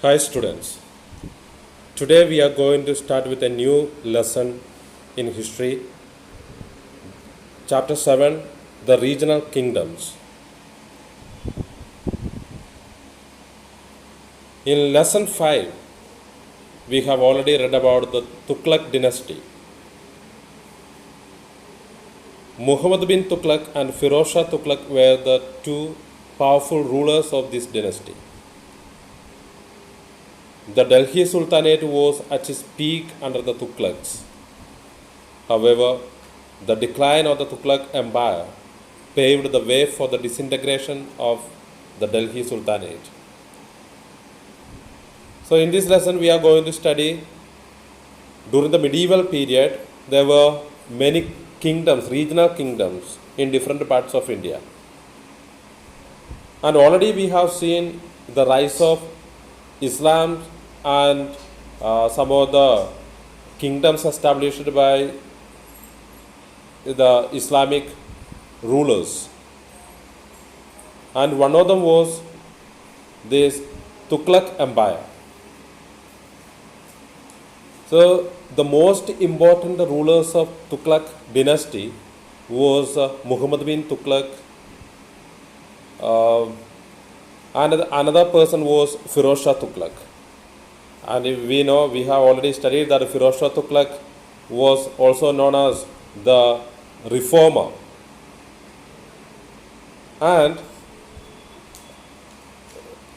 Hi students, today we are going to start with a new lesson in history. Chapter 7, the regional kingdoms. In lesson 5, we have already read about the Tughlaq dynasty. Muhammad bin Tughlaq and Firoz Shah Tughlaq were the two powerful rulers of this dynasty. The Delhi Sultanate was at its peak under the Tughlaqs. However, the decline of the Tughlaq Empire paved the way for the disintegration of the Delhi Sultanate. So, in this lesson, we are going to study during the medieval period, there were many kingdoms, regional kingdoms in different parts of India. And already we have seen the rise of Islam and some of the kingdoms established by the Islamic rulers. And one of them was this Tughlaq Empire. So, the most important rulers of Tughlaq dynasty was Muhammad bin Tughlaq, and another person was Firoz Shah Tughlaq. And we know, we have already studied that Firoz Shah Tughlaq was also known as the reformer. And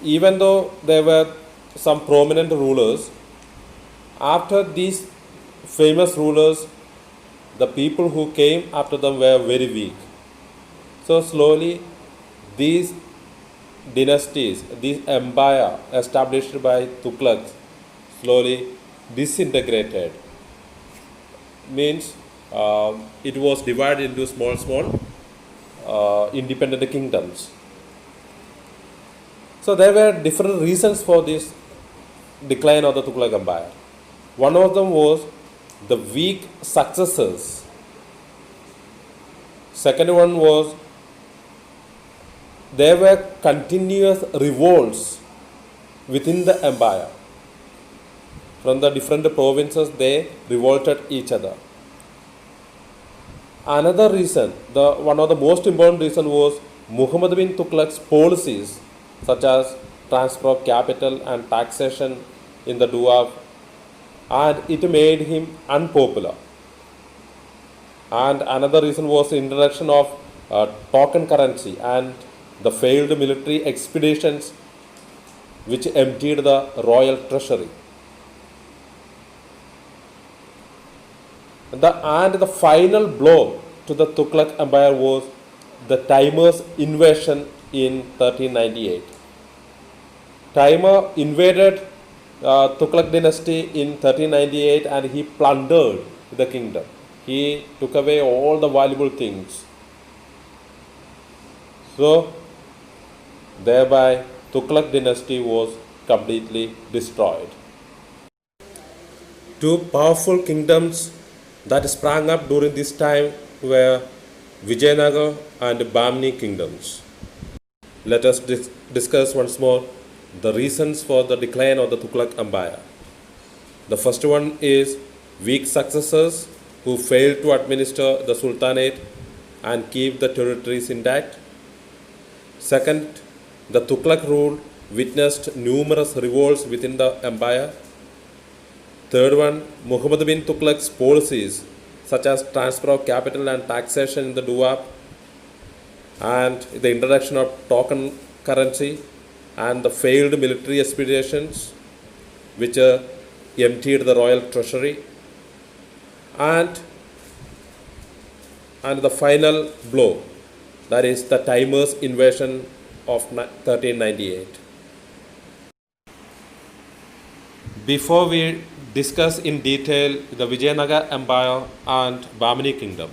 even though there were some prominent rulers, after these famous rulers, the people who came after them were very weak. So slowly, these dynasties, this empire established by Tughlaq, slowly disintegrated. Means it was divided into small independent kingdoms. So there were different reasons for this decline of the Tughlaq Empire. One of them was the weak successors. Second one was there were continuous revolts within the empire. From the different provinces, they revolted each other. Another reason, one of the most important reason was Muhammad bin Tughlaq's policies, such as transfer of capital and taxation in the Doab, and it made him unpopular. And another reason was the introduction of token currency and the failed military expeditions which emptied the royal treasury. And the final blow to the Tughlaq Empire was the Timur's invasion in 1398. Timur invaded Tughlaq dynasty in 1398 and he plundered the kingdom. He took away all the valuable things. So, thereby Tughlaq dynasty was completely destroyed. Two powerful kingdoms that sprang up during this time were Vijayanagar and Bamni kingdoms. Let us discuss once more the reasons for the decline of the Tughlaq Empire. The first one is weak successors who failed to administer the Sultanate and keep the territories intact. Second, the Tughlaq rule witnessed numerous revolts within the empire. Third one, Muhammad bin Tughlaq's policies such as transfer of capital and taxation in the Doab and the introduction of token currency and the failed military expeditions which emptied the royal treasury, and the final blow, that is the Timur's invasion of 1398. Before we discuss in detail the Vijayanagar Empire and Bamini Kingdom,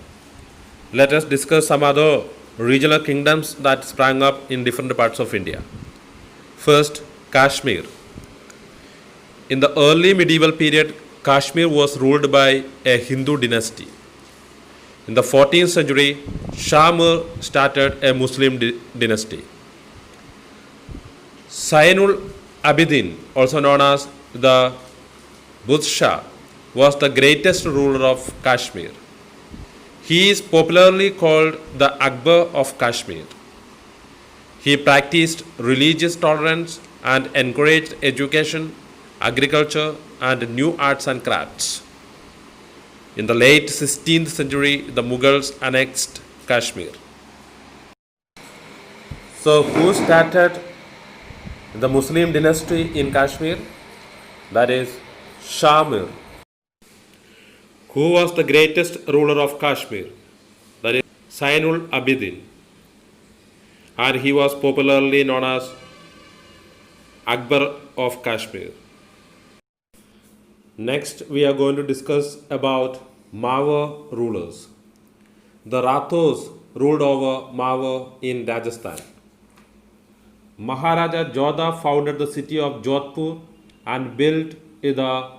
let us discuss some other regional kingdoms that sprang up in different parts of India. First, Kashmir. In the early medieval period, Kashmir was ruled by a Hindu dynasty. In the 14th century, Shah Mir started a Muslim dynasty. Sainul Abidin, also known as the Buddha Shah, was the greatest ruler of Kashmir. He is popularly called the Akbar of Kashmir. He practiced religious tolerance and encouraged education, agriculture, and new arts and crafts. In the late 16th century, the Mughals annexed Kashmir. So, who started the Muslim dynasty in Kashmir? That is Shamir. Who was the greatest ruler of Kashmir? That is Zainul Abidin. And he was popularly known as Akbar of Kashmir. Next, we are going to discuss about Mawa rulers. The Rathos ruled over Mawa in Rajasthan. Maharaja Jodha founded the city of Jodhpur and built the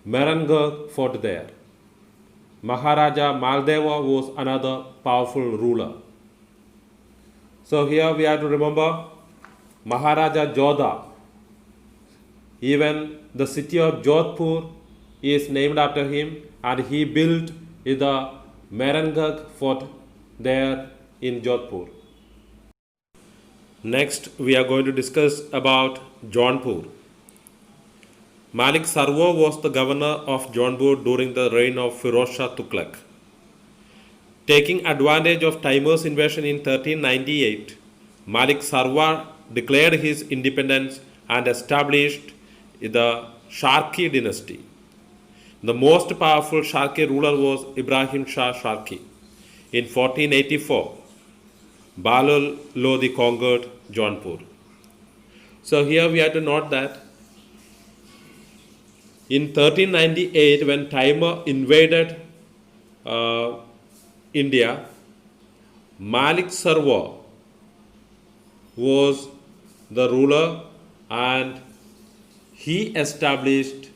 Mehrangarh fort there. Maharaja Maldeva was another powerful ruler. So here we have to remember Maharaja Jodha. Even the city of Jodhpur is named after him, and he built the Mehrangarh fort there in Jodhpur. Next, we are going to discuss about Jaunpur. Malik Sarwar was the governor of Jaunpur during the reign of Firoz Shah Tughlaq. Taking advantage of Timur's invasion in 1398, Malik Sarwar declared his independence and established the Sharki dynasty. The most powerful Sharki ruler was Ibrahim Shah Sharki. In 1484, Balal Lodi conquered Jaunpur. So here we have to note that in 1398, when Timur invaded India, Malik Sarwar was the ruler and he established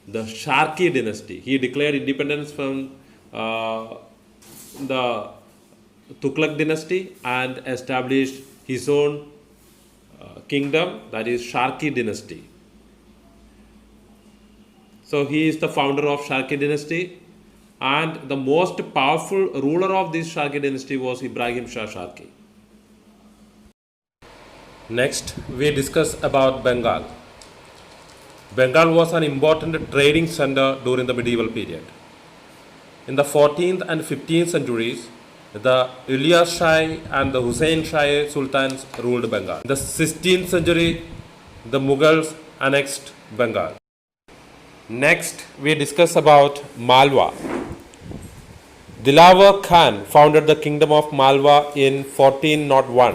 the Sharki dynasty. He declared independence from the Tughlaq dynasty and established his own kingdom, that is Sharki dynasty. So he is the founder of Sharki dynasty, and the most powerful ruler of this Sharki dynasty was Ibrahim Shah Sharki. Next, we discuss about Bengal. Bengal was an important trading center during the medieval period. In the 14th and 15th centuries, the Ilyas Shah and the Hussain Shah sultans ruled Bengal. In the 16th century, the Mughals annexed Bengal. Next, we discuss about Malwa. Dilawar Khan founded the kingdom of Malwa in 1401.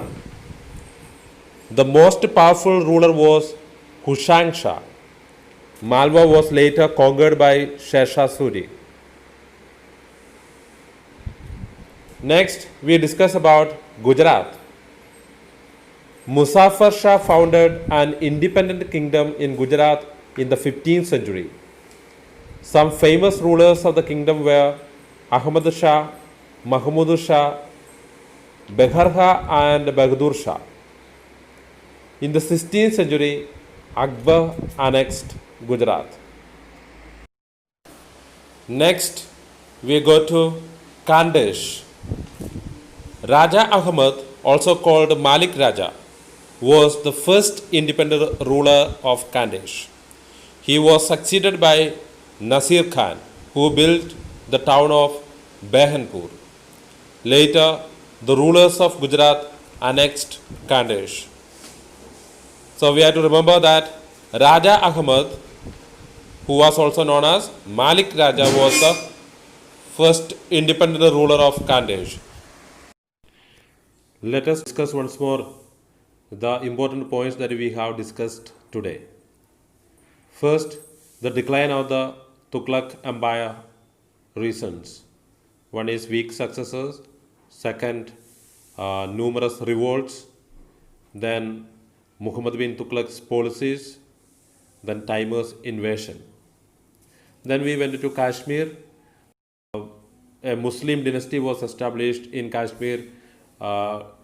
The most powerful ruler was Hushang Shah. Malwa was later conquered by Sher Shah Suri. Next, we discuss about Gujarat. Muzaffar Shah founded an independent kingdom in Gujarat in the 15th century. Some famous rulers of the kingdom were Ahmad Shah, Mahmud Shah, Begharha and Bahadur Shah. In the 16th century, Akbar annexed Gujarat. Next, we go to Khandesh. Raja Ahmad, also called Malik Raja, was the first independent ruler of Khandesh. He was succeeded by Nasir Khan, who built the town of Behanpur. Later, the rulers of Gujarat annexed Khandesh. So we have to remember that Raja Ahmad, who was also known as Malik Raja, was the first independent ruler of Khandesh. Let us discuss once more the important points that we have discussed today. First, the decline of the Tughlaq Empire reasons. One is weak successors. Second, numerous revolts. Then Muhammad bin Tughlaq's policies. Then Timur's invasion. Then we went to Kashmir. A Muslim dynasty was established in Kashmir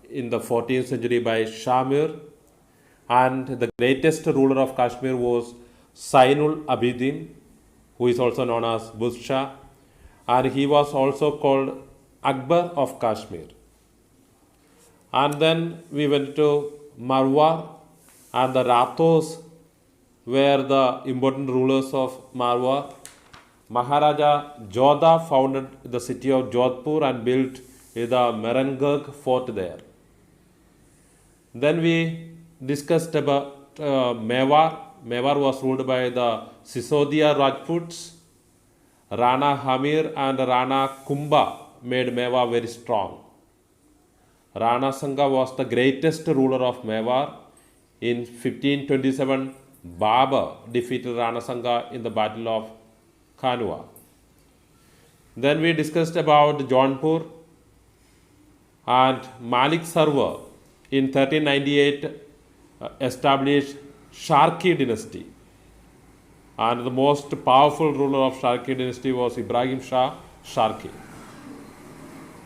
in the 14th century by Shamir, and the greatest ruler of Kashmir was Zainul Abidin, who is also known as Bush Shah, and he was also called Akbar of Kashmir. And then we went to Marwar, and the Rathos were the important rulers of Marwar. Maharaja Jodha founded the city of Jodhpur and built the Mehrangarh fort there. Then we discussed about Mewar. Mewar was ruled by the Sisodia Rajputs. Rana Hamir and Rana Kumbha made Mewar very strong. Rana Sanga was the greatest ruler of Mewar. In 1527, Babur defeated Rana Sanga in the Battle of Kanua. Then we discussed about Jaunpur, and Malik Sarwar in 1398 established Sharki dynasty. And the most powerful ruler of Sharki dynasty was Ibrahim Shah Sharki.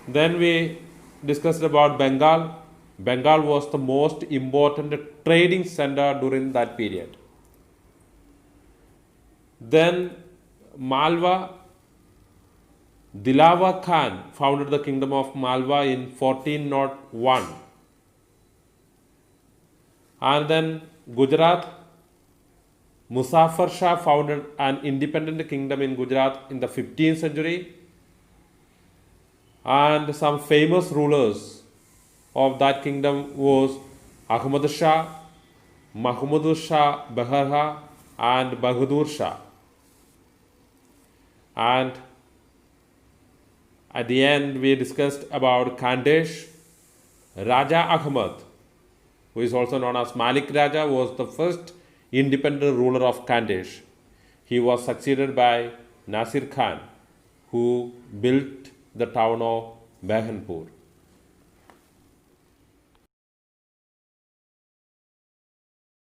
Then we discussed about Bengal. Bengal was the most important trading center during that period. Then Malwa, Dilawa Khan founded the kingdom of Malwa in 1401. And then Gujarat, Muzaffar Shah founded an independent kingdom in Gujarat in the 15th century. And some famous rulers of that kingdom was Ahmad Shah, Mahmud Shah Baharha, and Bahadur Shah. And at the end, we discussed about Khandesh. Raja Ahmad, who is also known as Malik Raja, was the first independent ruler of Khandesh. He was succeeded by Nasir Khan, who built the town of Behanpur.